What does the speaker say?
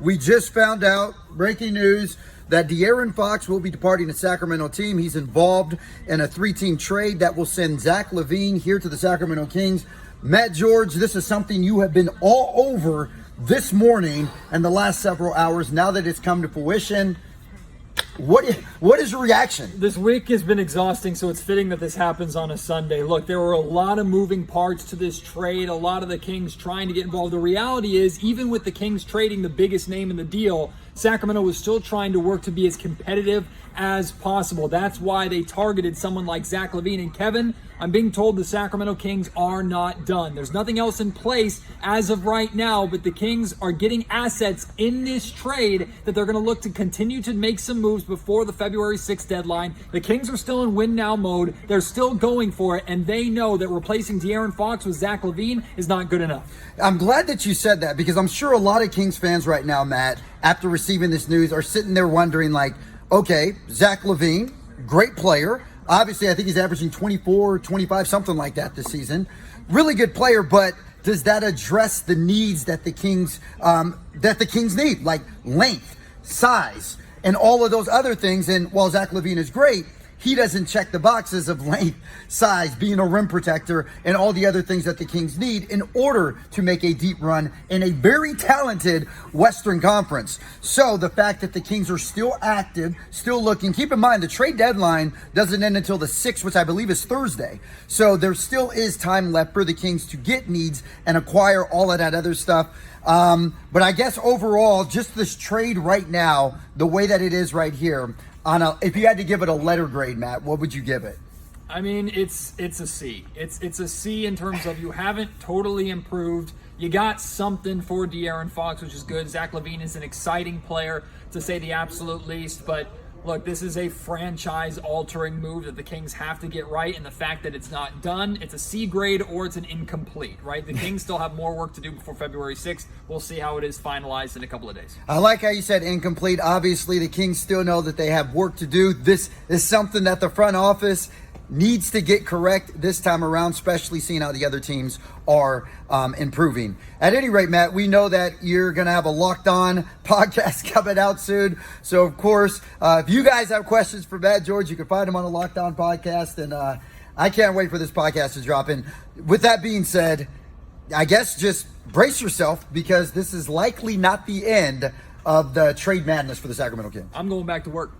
We just found out, breaking news, that De'Aaron Fox will be departing the Sacramento team. He's involved in a 3-team trade that will send Zach Lavine here to the Sacramento Kings. Matt George, this is something you have been all over this morning and the last several hours. Now that it's come to fruition, what is your reaction? This week has been exhausting, so it's fitting that this happens on a Sunday. Look, there were a lot of moving parts to this trade, a lot of the Kings trying to get involved. The reality is, even with the Kings trading the biggest name in the deal, Sacramento was still trying to work to be as competitive as possible. That's why they targeted someone like Zach Lavine. And Kevin, I'm being told the Sacramento Kings are not done. There's nothing else in place as of right now, but the Kings are getting assets in this trade that they're going to look to continue to make some moves before the February 6th deadline. The Kings are still in win now mode. They're still going for it, and they know that replacing De'Aaron Fox with Zach Lavine is not good enough. I'm glad that you said that, because I'm sure a lot of Kings fans right now, Matt, after receiving this news, are sitting there wondering, like, okay, Zach Lavine, great player. Obviously, I think he's averaging 24, 25, something like that this season. Really good player, but does that address the needs that the Kings need, like length, size, and all of those other things? And while Zach Lavine is great, he doesn't check the boxes of length, size, being a rim protector, and all the other things that the Kings need in order to make a deep run in a very talented Western Conference. So the fact that the Kings are still active, still looking, keep in mind the trade deadline doesn't end until the 6th, which I believe is Thursday. So there still is time left for the Kings to get needs and acquire all of that other stuff. But I guess overall, just this trade right now, the way that it is right here, if you had to give it a letter grade, Matt, what would you give it? I mean, it's a C. It's a C in terms of you haven't totally improved. You got something for De'Aaron Fox, which is good. Zach Lavine is an exciting player, to say the absolute least. But look, this is a franchise-altering move that the Kings have to get right. And the fact that it's not done, it's a C grade or it's an incomplete, right? The Kings still have more work to do before February 6th. We'll see how it is finalized in a couple of days. I like how you said incomplete. Obviously, the Kings still know that they have work to do. This is something that the front office needs to get correct this time around, especially seeing how the other teams are improving. At any rate, Matt, we know that you're going to have a Locked On podcast coming out soon. So, of course, if you guys have questions for Matt George, you can find him on a Locked On podcast. And I can't wait for this podcast to drop. And with that being said, I guess just brace yourself, because this is likely not the end of the trade madness for the Sacramento Kings. I'm going back to work.